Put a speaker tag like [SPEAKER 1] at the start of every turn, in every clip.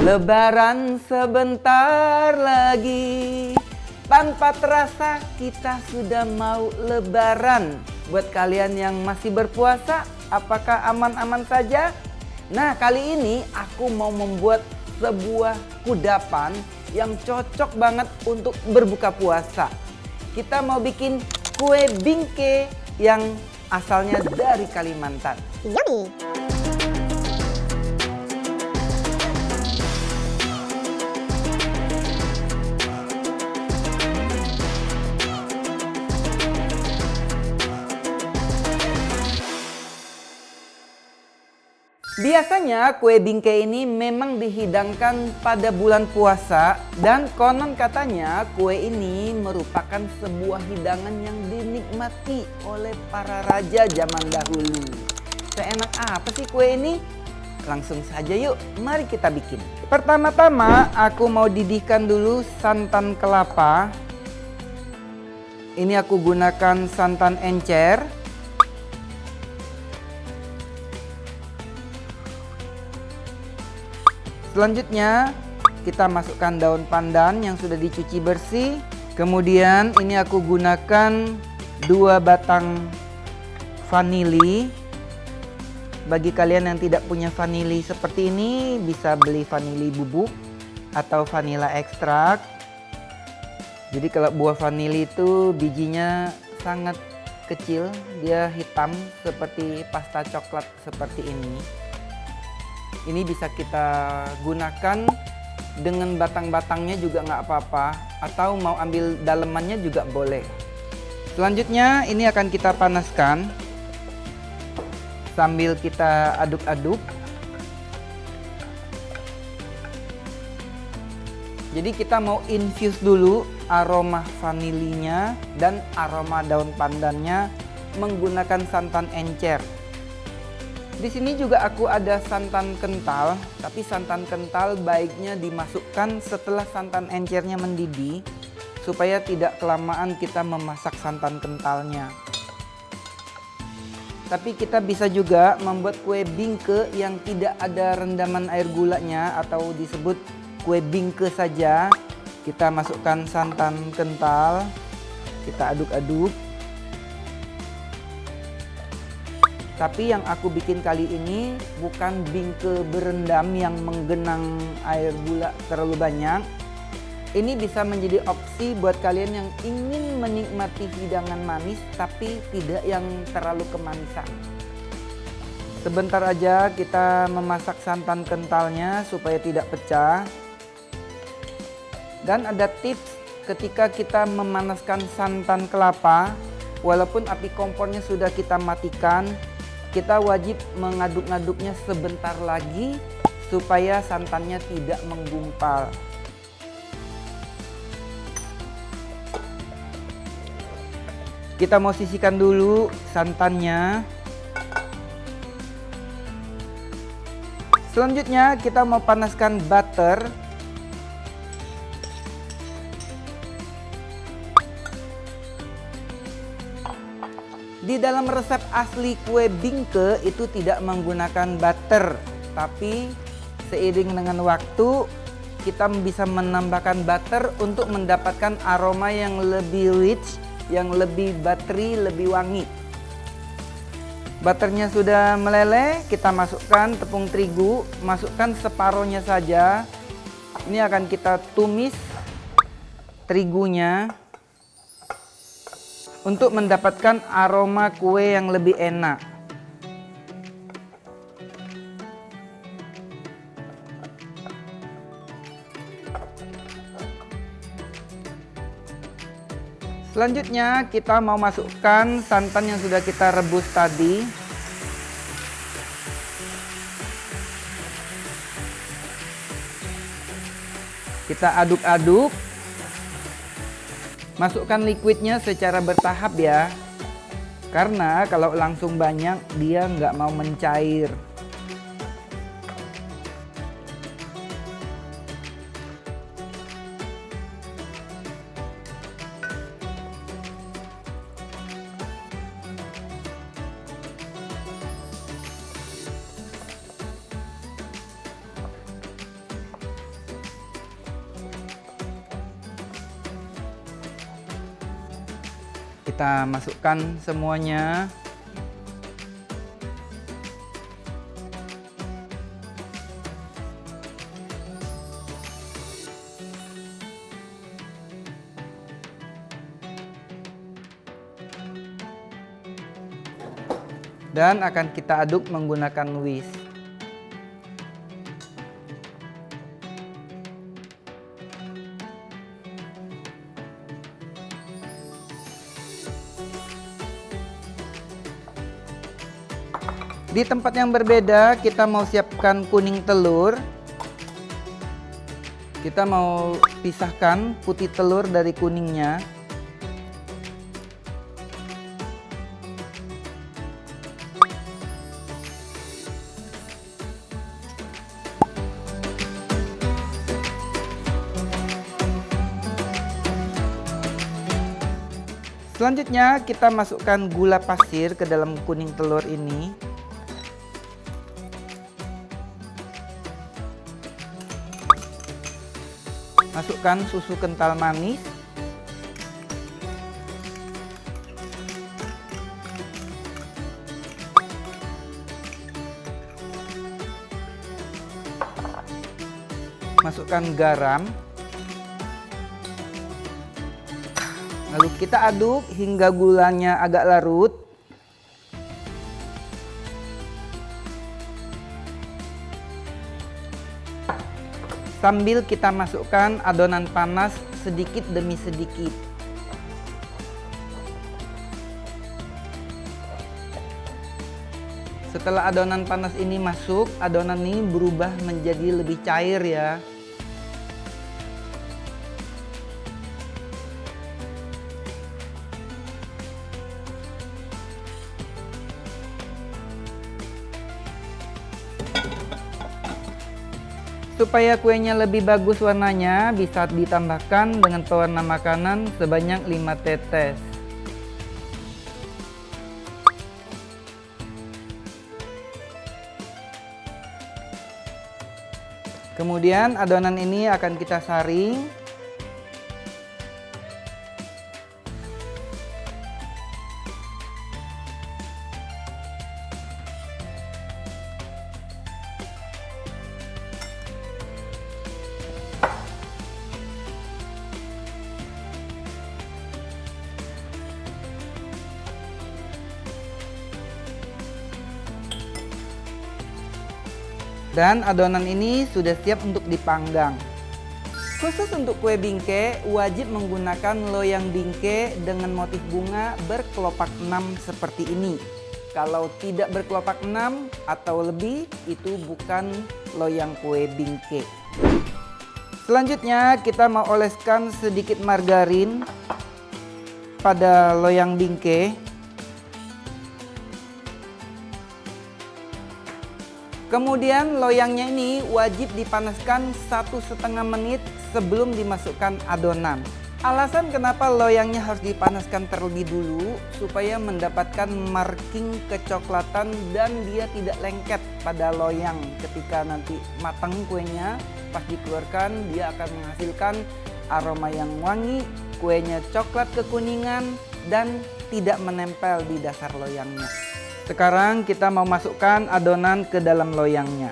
[SPEAKER 1] Lebaran sebentar lagi, tanpa terasa kita sudah mau lebaran. Buat kalian yang masih berpuasa, apakah aman-aman saja? Nah, kali ini aku mau membuat sebuah kudapan yang cocok banget untuk berbuka puasa. Kita mau bikin kue bingke yang asalnya dari Kalimantan.
[SPEAKER 2] Yummy!
[SPEAKER 1] Biasanya kue bingke ini memang dihidangkan pada bulan puasa dan konon katanya kue ini merupakan sebuah hidangan yang dinikmati oleh para raja zaman dahulu. Seenak apa sih kue ini? Langsung saja yuk, mari kita bikin. Pertama-tama aku mau didihkan dulu santan kelapa. Ini aku gunakan santan encer. Selanjutnya kita masukkan daun pandan yang sudah dicuci bersih. Kemudian ini aku gunakan 2 batang vanili. Bagi kalian yang tidak punya vanili seperti ini, bisa beli vanili bubuk atau vanila ekstrak. Jadi kalau buah vanili itu bijinya sangat kecil, dia hitam seperti pasta coklat seperti ini. Ini bisa kita gunakan dengan batang-batangnya juga nggak apa-apa, atau mau ambil dalemannya juga boleh. Selanjutnya ini akan kita panaskan sambil kita aduk-aduk. Jadi kita mau infuse dulu aroma vanilinya dan aroma daun pandannya menggunakan santan encer. Di sini juga aku ada santan kental, tapi santan kental baiknya dimasukkan setelah santan encernya mendidih supaya tidak kelamaan kita memasak santan kentalnya. Tapi kita bisa juga membuat kue bingke yang tidak ada rendaman air gulanya atau disebut kue bingke saja. Kita masukkan santan kental, kita aduk-aduk. Tapi yang aku bikin kali ini bukan bingke berendam yang menggenang air gula terlalu banyak. Ini bisa menjadi opsi buat kalian yang ingin menikmati hidangan manis tapi tidak yang terlalu kemanisan. Sebentar aja kita memasak santan kentalnya supaya tidak pecah. Dan ada tips ketika kita memanaskan santan kelapa, walaupun api kompornya sudah kita matikan, kita wajib mengaduk-ngaduknya sebentar lagi supaya santannya tidak menggumpal. Kita mau sisihkan dulu santannya. Selanjutnya kita mau panaskan butter. Di dalam resep asli kue bingke itu tidak menggunakan butter, tapi seiring dengan waktu kita bisa menambahkan butter untuk mendapatkan aroma yang lebih rich, yang lebih buttery, lebih wangi. Butternya sudah meleleh, kita masukkan tepung terigu, masukkan separohnya saja. Ini akan kita tumis terigunya untuk mendapatkan aroma kue yang lebih enak. Selanjutnya kita mau masukkan santan yang sudah kita rebus tadi. Kita aduk-aduk. Masukkan liquidnya secara bertahap ya, karena kalau langsung banyak dia nggak mau mencair. Kita masukkan semuanya. Dan akan kita aduk menggunakan whisk. Di tempat yang berbeda kita mau siapkan kuning telur. Kita mau pisahkan putih telur dari kuningnya. Selanjutnya kita masukkan gula pasir ke dalam kuning telur ini. Masukkan susu kental manis. Masukkan garam. Lalu kita aduk hingga gulanya agak larut. Sambil kita masukkan adonan panas sedikit demi sedikit. Setelah adonan panas ini masuk, adonan ini berubah menjadi lebih cair ya. Supaya kuenya lebih bagus warnanya, bisa ditambahkan dengan pewarna makanan sebanyak 5 tetes. Kemudian adonan ini akan kita saring. Dan adonan ini sudah siap untuk dipanggang. Khusus untuk kue bingke, wajib menggunakan loyang bingke dengan motif bunga berkelopak 6 seperti ini. Kalau tidak berkelopak 6 atau lebih, itu bukan loyang kue bingke. Selanjutnya kita mau oleskan sedikit margarin pada loyang bingke. Kemudian loyangnya ini wajib dipanaskan 1,5 menit sebelum dimasukkan adonan. Alasan kenapa loyangnya harus dipanaskan terlebih dulu, supaya mendapatkan marking kecoklatan dan dia tidak lengket pada loyang. Ketika nanti matang kuenya, pas dikeluarkan dia akan menghasilkan aroma yang wangi, kuenya coklat kekuningan dan tidak menempel di dasar loyangnya. Sekarang kita mau masukkan adonan ke dalam loyangnya.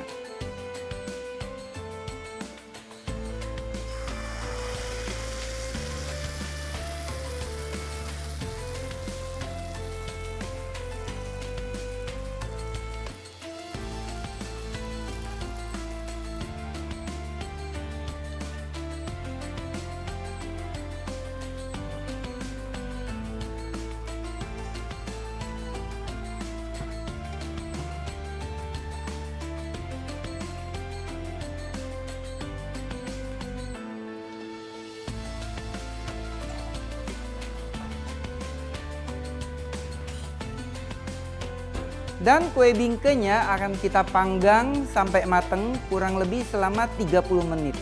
[SPEAKER 1] Dan kue bingkenya akan kita panggang sampai matang kurang lebih selama 30 menit.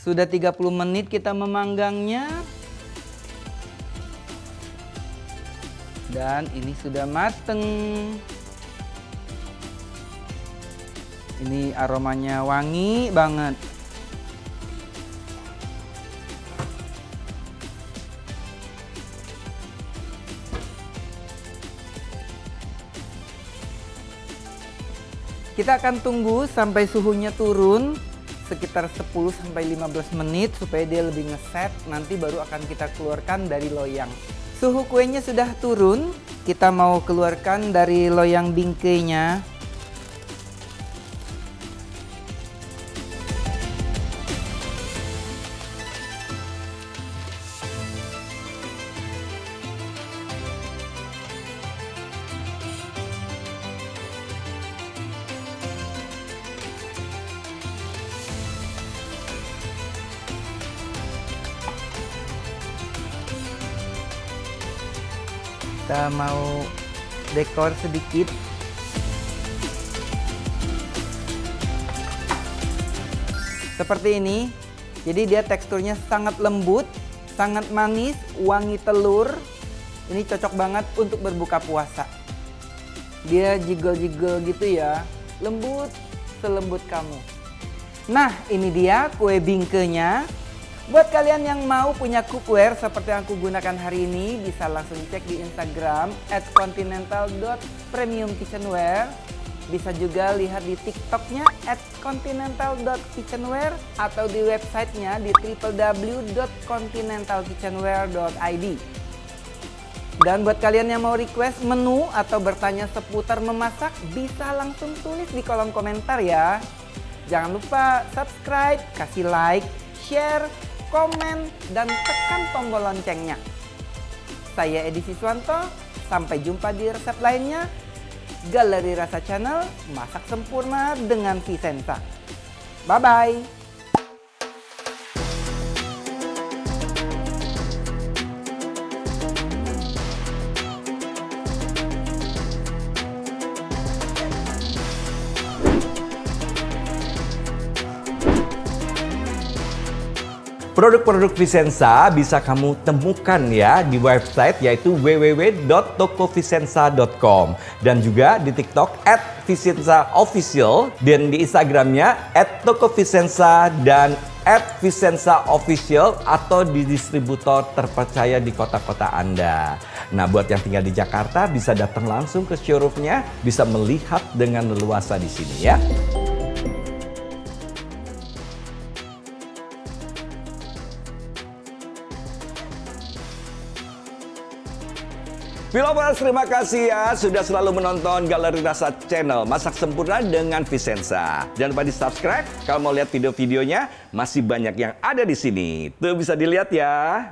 [SPEAKER 1] Sudah 30 menit kita memanggangnya. Dan ini sudah mateng. Ini aromanya wangi banget. Kita akan tunggu sampai suhunya turun sekitar 10-15 menit supaya dia lebih ngeset. Nanti baru akan kita keluarkan dari loyang. Suhu kuenya sudah turun, kita mau keluarkan dari loyang bingkainya. Kita mau dekor sedikit. Seperti ini. Jadi dia teksturnya sangat lembut, sangat manis, wangi telur. Ini cocok banget untuk berbuka puasa. Dia jiggle-jiggle gitu ya, lembut selembut kamu. Nah, ini dia kue bingkenya. Buat kalian yang mau punya cookware seperti yang aku gunakan hari ini, bisa langsung cek di Instagram @continental.premiumkitchenware. Bisa juga lihat di TikToknya @continental.kitchenware atau di websitenya di www.continentalkitchenware.id. Dan buat kalian yang mau request menu atau bertanya seputar memasak, bisa langsung tulis di kolom komentar ya. Jangan lupa subscribe, kasih like, share, komen, dan tekan tombol loncengnya. Saya Edi Siswanto, sampai jumpa di resep lainnya. Galeri Rasa Channel, masak sempurna dengan Vicenza. Bye-bye.
[SPEAKER 2] Produk-produk Vicenza bisa kamu temukan ya di website yaitu www.tokovicenza.com dan juga di TikTok @vicenzaofficial dan di Instagramnya @tokovicenza dan @vicenzaofficial atau di distributor terpercaya di kota-kota Anda. Nah, buat yang tinggal di Jakarta bisa datang langsung ke showroomnya, bisa melihat dengan leluasa di sini ya. Viewers, terima kasih ya sudah selalu menonton Galeri Rasa Channel, masak sempurna dengan Vicenza. Jangan lupa di subscribe kalau mau lihat video-videonya, masih banyak yang ada di sini. Tuh bisa dilihat ya.